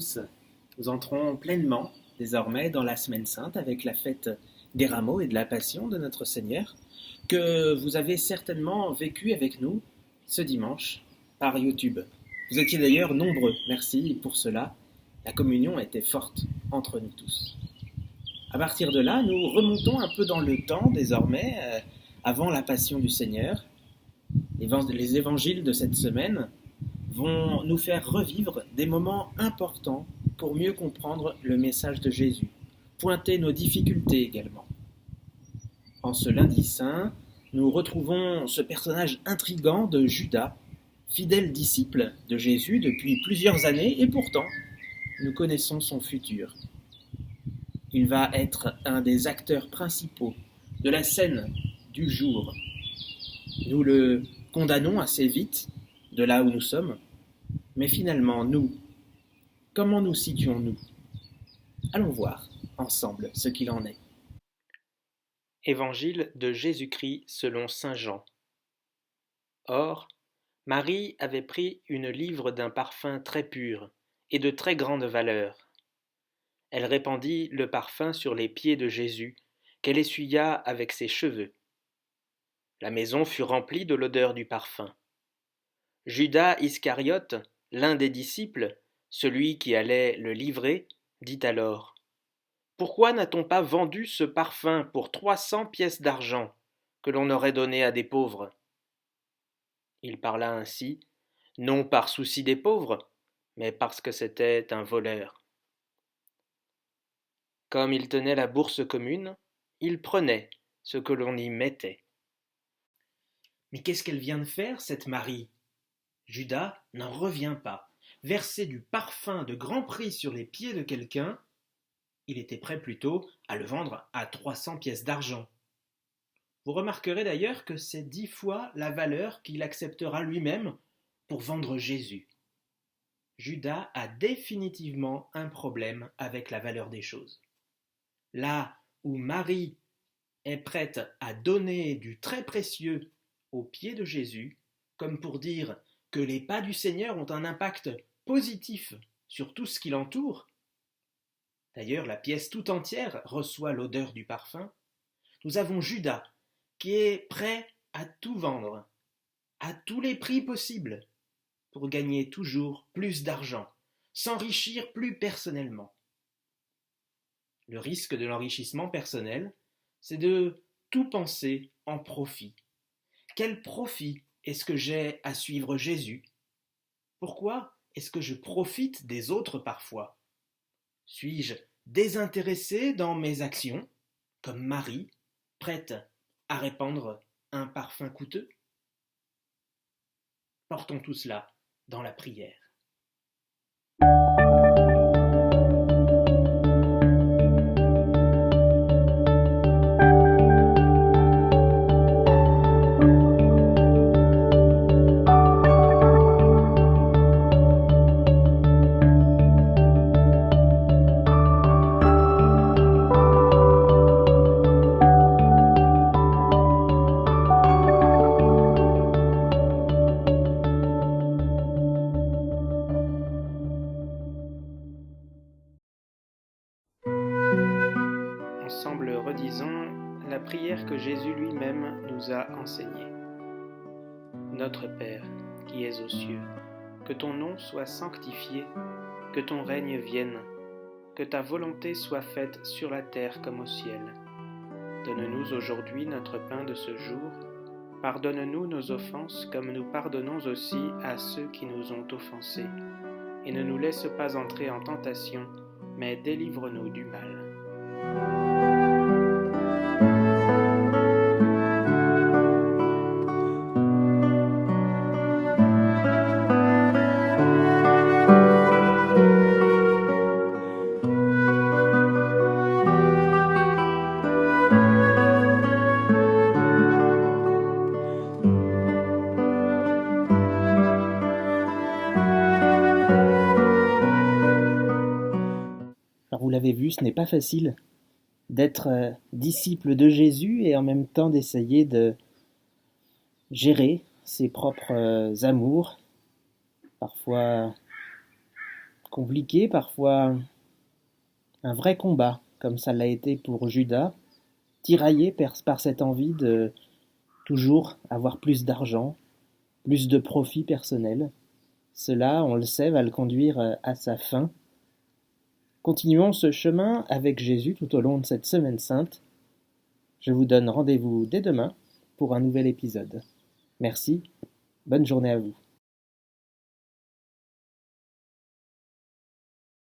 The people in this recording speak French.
tous. Nous entrons pleinement désormais dans la Semaine Sainte avec la fête des Rameaux et de la Passion de notre Seigneur, que vous avez certainement vécu avec nous ce dimanche par YouTube. Vous étiez d'ailleurs nombreux, merci pour cela. La communion était forte entre nous tous. À partir de là, nous remontons un peu dans le temps désormais, avant la Passion du Seigneur. Les évangiles de cette semaine vont nous faire revivre des moments importants pour mieux comprendre le message de Jésus, pointer nos difficultés également. En ce lundi saint, nous retrouvons ce personnage intrigant de Judas, fidèle disciple de Jésus depuis plusieurs années, et pourtant, nous connaissons son futur. Il va être un des acteurs principaux de la scène du jour. Nous le condamnons assez vite de là où nous sommes, mais finalement, nous, comment nous situons-nous? Allons voir ensemble ce qu'il en est. Évangile de Jésus-Christ selon saint Jean. Or, Marie avait pris une livre d'un parfum très pur et de très grande valeur. Elle répandit le parfum sur les pieds de Jésus, qu'elle essuya avec ses cheveux. La maison fut remplie de l'odeur du parfum. Judas Iscariote, l'un des disciples, celui qui allait le livrer, dit alors: Pourquoi n'a-t-on pas vendu ce parfum pour 300 pièces d'argent, que l'on aurait donné à des pauvres? Il parla ainsi, non par souci des pauvres, mais parce que c'était un voleur. Comme il tenait la bourse commune, il prenait ce que l'on y mettait. Mais qu'est-ce qu'elle vient de faire, cette Marie? Judas n'en revient pas. Verser du parfum de grand prix sur les pieds de quelqu'un, il était prêt plutôt à le vendre à 300 pièces d'argent. Vous remarquerez d'ailleurs que c'est 10 fois la valeur qu'il acceptera lui-même pour vendre Jésus. Judas a définitivement un problème avec la valeur des choses. Là où Marie est prête à donner du très précieux aux pieds de Jésus, comme pour dire que les pas du Seigneur ont un impact positif sur tout ce qui l'entoure, d'ailleurs la pièce tout entière reçoit l'odeur du parfum, nous avons Judas qui est prêt à tout vendre, à tous les prix possibles, pour gagner toujours plus d'argent, s'enrichir plus personnellement. Le risque de l'enrichissement personnel, c'est de tout penser en profit. Quel profit est-ce que j'ai à suivre Jésus? Pourquoi est-ce que je profite des autres parfois? Suis-je désintéressé dans mes actions, comme Marie, prête à répandre un parfum coûteux? Portons tout cela dans la prière. Ensemble, redisons la prière que Jésus lui-même nous a enseignée. Notre Père, qui es aux cieux, que ton nom soit sanctifié, que ton règne vienne, que ta volonté soit faite sur la terre comme au ciel. Donne-nous aujourd'hui notre pain de ce jour. Pardonne-nous nos offenses comme nous pardonnons aussi à ceux qui nous ont offensés. Et ne nous laisse pas entrer en tentation, mais délivre-nous du mal. Alors vous l'avez vu, ce n'est pas facile d'être disciple de Jésus et en même temps d'essayer de gérer ses propres amours, parfois compliqué, parfois un vrai combat, comme ça l'a été pour Judas, tiraillé par cette envie de toujours avoir plus d'argent, plus de profit personnel. Cela, on le sait, va le conduire à sa fin. Continuons ce chemin avec Jésus tout au long de cette semaine sainte. Je vous donne rendez-vous dès demain pour un nouvel épisode. Merci, bonne journée à vous.